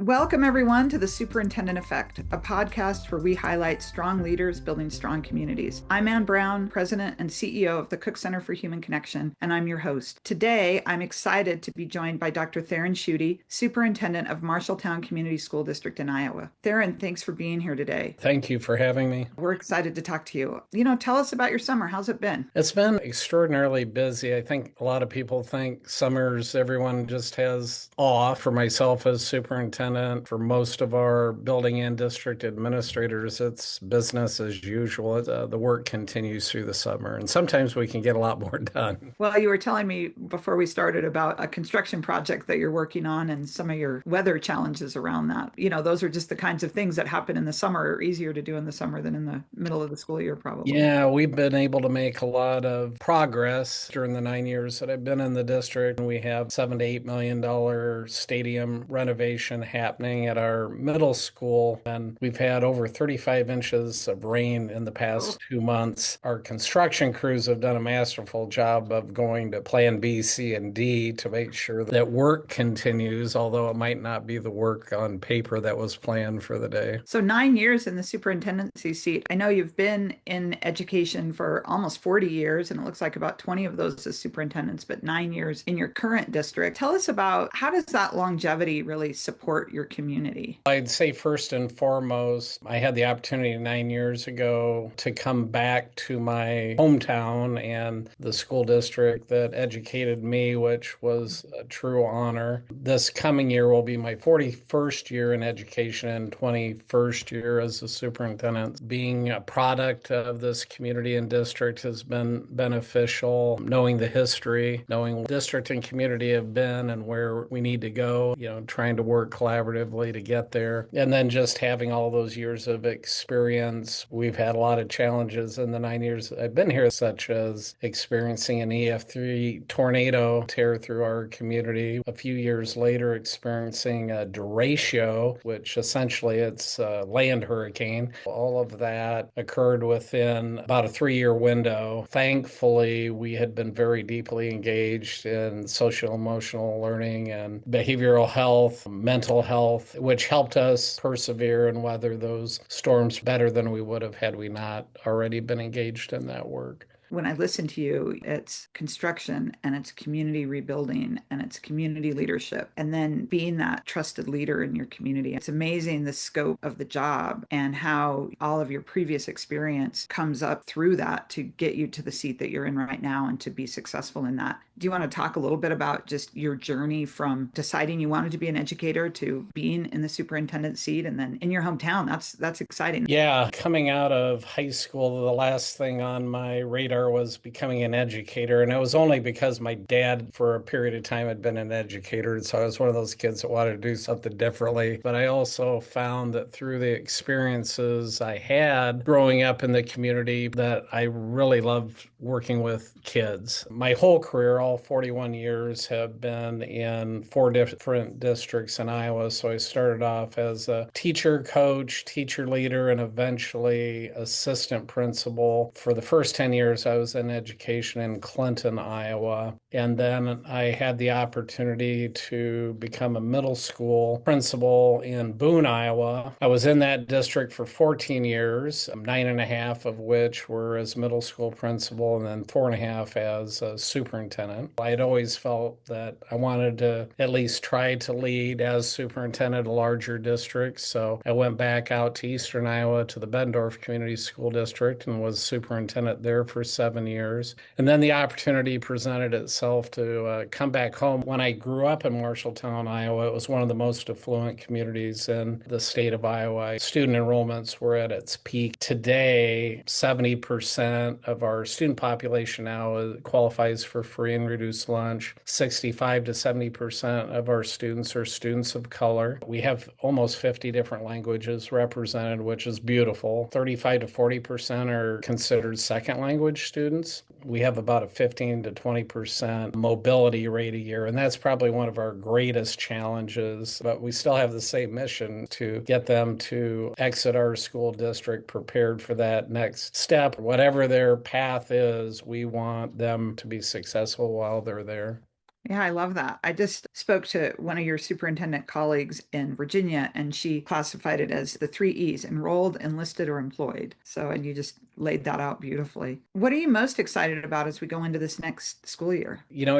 Welcome, everyone, to the Superintendent Effect, a podcast where we highlight strong leaders building strong communities. I'm Ann Brown, President and CEO of the Cook Center for Human Connection, and I'm your host. Today, I'm excited to be joined by Dr. Theron Schutte, Superintendent of Marshalltown Community School District in Iowa. Theron, thanks for being here today. Thank you for having me. We're excited to talk to you. Tell us about your summer. How's it been? It's been extraordinarily busy. I think a lot of people think summers, everyone just has off. For myself as superintendent, for most of our building and district administrators, it's business as usual. The work continues through the summer, and sometimes we can get a lot more done. Well, you were telling me before we started about a construction project that you're working on and some of your weather challenges around that. Those are just the kinds of things that happen in the summer, are easier to do in the summer than in the middle of the school year, probably. Yeah, we've been able to make a lot of progress during the 9 years that I've been in the district. We have $7 to $8 million stadium renovation happening at our middle school, and we've had over 35 inches of rain in the past 2 months. Our construction crews have done a masterful job of going to plan B, C, and D to make sure that work continues, although it might not be the work on paper that was planned for the day. So 9 years in the superintendency seat. I know you've been in education for almost 40 years, and it looks like about 20 of those as superintendents, but 9 years in your current district. Tell us about how does that longevity really support your community? I'd say first and foremost, I had the opportunity 9 years ago to come back to my hometown and the school district that educated me, which was a true honor. This coming year will be my 41st year in education and 21st year as a superintendent. Being a product of this community and district has been beneficial. Knowing the history, knowing what district and community have been and where we need to go, trying to work collaboratively to get there. And then just having all those years of experience. We've had a lot of challenges in the 9 years I've been here, such as experiencing an EF3 tornado tear through our community. A few years later, experiencing a derecho, which essentially it's a land hurricane. All of that occurred within about a 3-year window. Thankfully, we had been very deeply engaged in social emotional learning and behavioral health, mental health, which helped us persevere and weather those storms better than we would have had we not already been engaged in that work. When I listen to you, it's construction and it's community rebuilding and it's community leadership. And then being that trusted leader in your community. It's amazing the scope of the job and how all of your previous experience comes up through that to get you to the seat that you're in right now and to be successful in that. Do you want to talk a little bit about just your journey from deciding you wanted to be an educator to being in the superintendent seat and then in your hometown? That's exciting. Yeah, coming out of high school, the last thing on my radar was becoming an educator. And it was only because my dad, for a period of time, had been an educator. And so I was one of those kids that wanted to do something differently. But I also found that through the experiences I had growing up in the community, that I really loved working with kids. My whole career, all 41 years, have been in 4 different districts in Iowa. So I started off as a teacher, coach, teacher leader, and eventually assistant principal. For the first 10 years, I was in education in Clinton, Iowa. And then I had the opportunity to become a middle school principal in Boone, Iowa. I was in that district for 14 years, 9.5 of which were as middle school principal, and then 4.5 as a superintendent. I had always felt that I wanted to at least try to lead as superintendent a larger district. So I went back out to Eastern Iowa to the Bettendorf Community School District and was superintendent there for 7 years. And then the opportunity presented itself to come back home. When I grew up in Marshalltown, Iowa, it was one of the most affluent communities in the state of Iowa. Student enrollments were at its peak. Today, 70% of our student population now qualifies for free and reduced lunch. 65 to 70% of our students are students of color. We have almost 50 different languages represented, which is beautiful. 35 to 40% are considered second language students. We have about a 15 to 20% mobility rate a year, and that's probably one of our greatest challenges. But we still have the same mission to get them to exit our school district prepared for that next step. Whatever their path is, we want them to be successful while they're there. Yeah, I love that. I just spoke to one of your superintendent colleagues in Virginia, and she classified it as the three E's: enrolled, enlisted, or employed. So, and you just laid that out beautifully. What are you most excited about as we go into this next school year?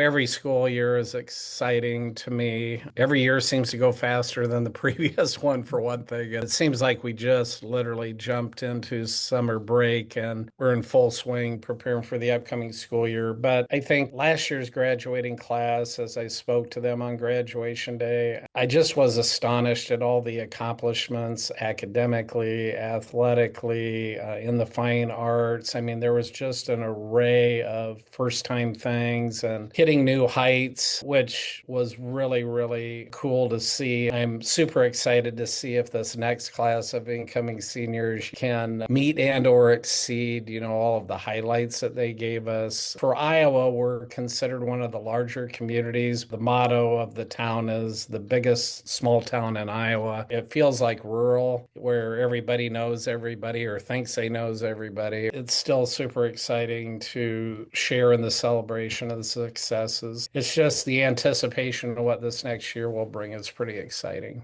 Every school year is exciting to me. Every year seems to go faster than the previous one, for one thing. It seems like we just literally jumped into summer break and we're in full swing preparing for the upcoming school year. But I think last year's graduating class, as I spoke to them on graduation day, I just was astonished at all the accomplishments academically, athletically, in the fine arts. I mean, there was just an array of first time things and hitting new heights, which was really, really cool to see. I'm super excited to see if this next class of incoming seniors can meet and or exceed, all of the highlights that they gave us. For Iowa, we're considered one of the larger communities. The motto of the town is the biggest small town in Iowa. It feels like rural, where everybody knows everybody or thinks they knows everybody. It's still super exciting to share in the celebration of the successes. It's just the anticipation of what this next year will bring is pretty exciting.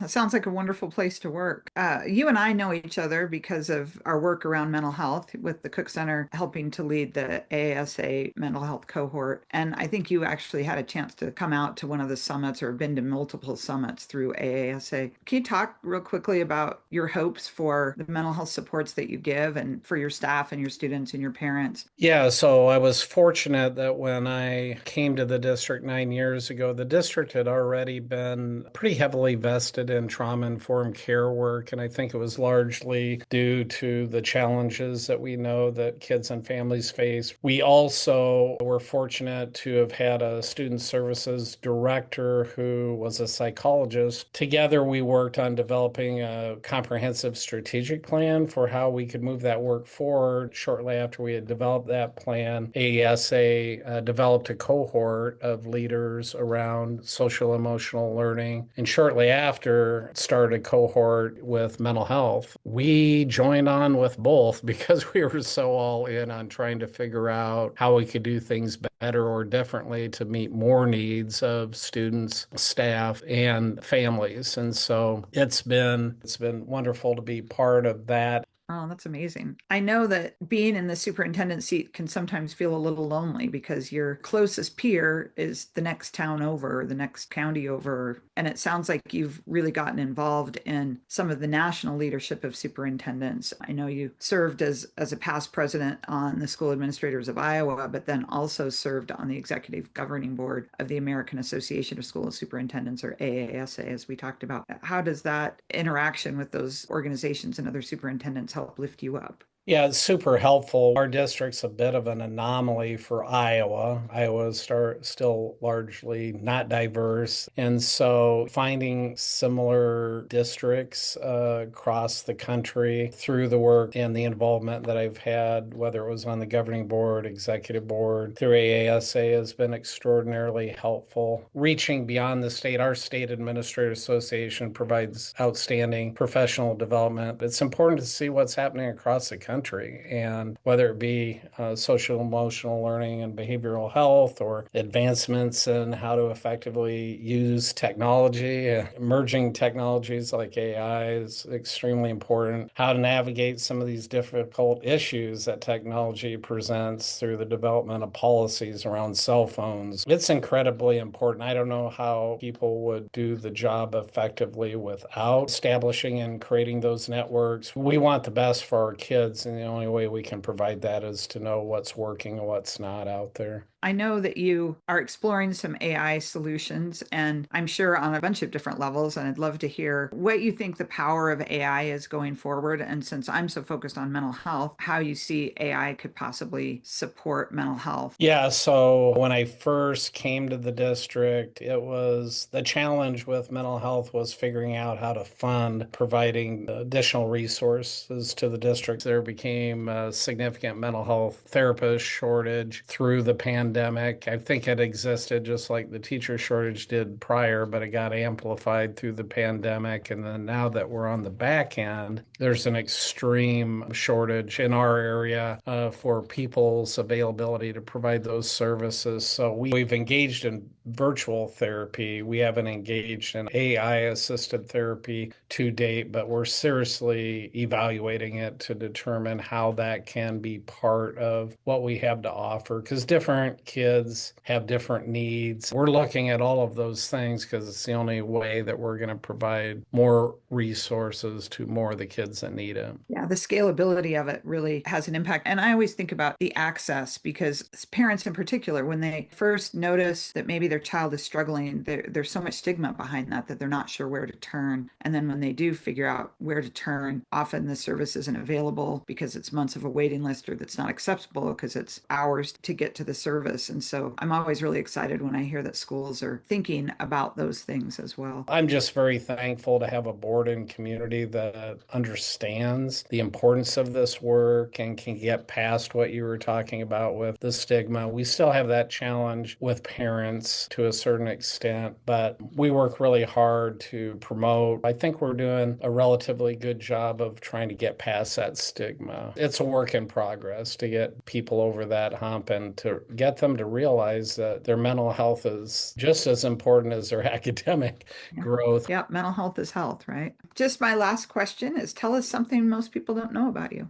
That sounds like a wonderful place to work. You and I know each other because of our work around mental health with the Cook Center helping to lead the AASA mental health cohort. And I think you actually had a chance to come out to one of the summits or been to multiple summits through AASA. Can you talk real quickly about your hopes for the mental health supports that you give and for your staff and your students and your parents? Yeah, so I was fortunate that when I came to the district 9 years ago, the district had already been pretty heavily vested in trauma-informed care work, and I think it was largely due to the challenges that we know that kids and families face. We also were fortunate to have had a student services director who was a psychologist. Together, we worked on developing a comprehensive strategic plan for how we could move that work forward. Shortly after we had developed that plan, AESA developed a cohort of leaders around social emotional learning, and shortly after started a cohort with mental health. We joined on with both because we were so all in on trying to figure out how we could do things better or differently to meet more needs of students, staff, and families. And so it's been wonderful to be part of that. Oh, that's amazing. I know that being in the superintendent seat can sometimes feel a little lonely because your closest peer is the next town over, the next county over. And it sounds like you've really gotten involved in some of the national leadership of superintendents. I know you served as a past president on the School Administrators of Iowa, but then also served on the executive governing board of the American Association of School Superintendents, or AASA, as we talked about. How does that interaction with those organizations and other superintendents help lift you up? Yeah, it's super helpful. Our district's a bit of an anomaly for Iowa. Iowa's still largely not diverse. And so finding similar districts across the country through the work and the involvement that I've had, whether it was on the governing board, executive board, through AASA, has been extraordinarily helpful. Reaching beyond the state, our state administrator association provides outstanding professional development. It's important to see what's happening across the country. And whether it be social emotional learning and behavioral health or advancements in how to effectively use technology, emerging technologies like AI is extremely important. How to navigate some of these difficult issues that technology presents through the development of policies around cell phones. It's incredibly important. I don't know how people would do the job effectively without establishing and creating those networks. We want the best for our kids, and the only way we can provide that is to know what's working and what's not out there. I know that you are exploring some AI solutions, and I'm sure on a bunch of different levels. And I'd love to hear what you think the power of AI is going forward. And since I'm so focused on mental health, how you see AI could possibly support mental health. Yeah, so when I first came to the district, it was the challenge with mental health was figuring out how to fund providing additional resources to the district. There became a significant mental health therapist shortage through the pandemic. pandemic. I think it existed just like the teacher shortage did prior, but it got amplified through the pandemic. And then now that we're on the back end, there's an extreme shortage in our area for people's availability to provide those services. So we've engaged in virtual therapy. We haven't engaged in AI assisted therapy to date, but we're seriously evaluating it to determine how that can be part of what we have to offer, because different kids have different needs. We're looking at all of those things because it's the only way that we're going to provide more resources to more of the kids that need it. Yeah, the scalability of it really has an impact. And I always think about the access, because parents in particular, when they first notice that maybe their child is struggling, there's so much stigma behind that they're not sure where to turn. And then when they do figure out where to turn, often the service isn't available because it's months of a waiting list, or that's not acceptable because it's hours to get to the service. And so I'm always really excited when I hear that schools are thinking about those things as well. I'm just very thankful to have a board and community that understands the importance of this work and can get past what you were talking about with the stigma. We still have that challenge with parents to a certain extent, but we work really hard to promote. I think we're doing a relatively good job of trying to get past that stigma. It's a work in progress to get people over that hump and to get them to realize that their mental health is just as important as their academic growth. Yeah, mental health is health, right? Just my last question is, tell us something most people don't know about you.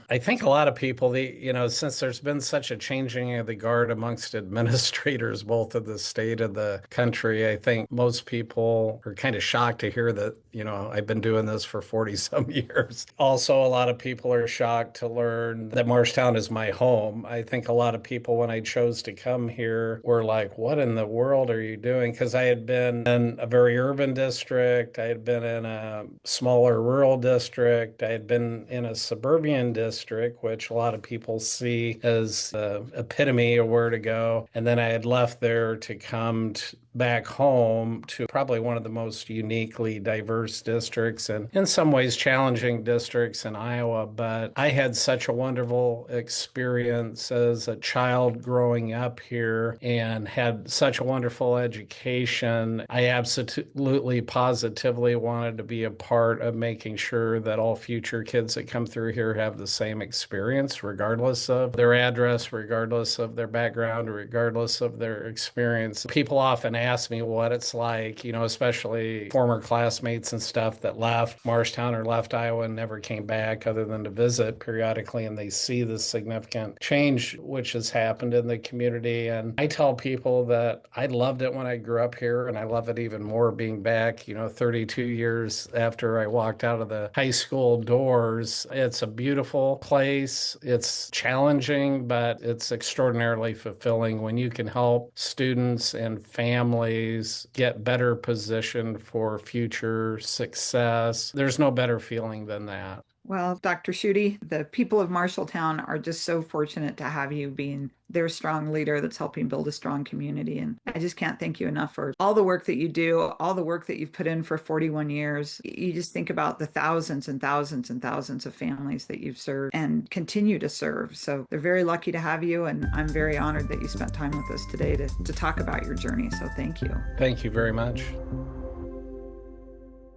I think a lot of people, since there's been such a changing of the guard amongst administrators, both of the state and the country, I think most people are kind of shocked to hear that, I've been doing this for 40 some years. Also, a lot of people are shocked to learn that Marshalltown is my home. I think a lot of people, when I chose to come here, were like, what in the world are you doing? Because I had been in a very urban district. I had been in a smaller rural district. I had been in a suburban district, which a lot of people see as the epitome of where to go. And then I had left there to come back home to probably one of the most uniquely diverse districts and in some ways challenging districts in Iowa. But I had such a wonderful experience as a child growing up here and had such a wonderful education. I absolutely positively wanted to be a part of making sure that all future kids that come through here have the same experience, regardless of their address, regardless of their background, regardless of their experience. People often ask me what it's like, especially former classmates and stuff that left Marshalltown or left Iowa and never came back other than to visit periodically, and they see the significant change which has happened in the community. And I tell people that I loved it when I grew up here, and I love it even more being back, 32 years after I walked out of the high school doors. It's a beautiful place. It's challenging, but it's extraordinarily fulfilling when you can help students and families get better positioned for future success. There's no better feeling than that. Well, Dr. Schutte, the people of Marshalltown are just so fortunate to have you being their strong leader that's helping build a strong community. And I just can't thank you enough for all the work that you do, all the work that you've put in for 41 years. You just think about the thousands and thousands and thousands of families that you've served and continue to serve. So they're very lucky to have you. And I'm very honored that you spent time with us today to talk about your journey. So thank you. Thank you very much.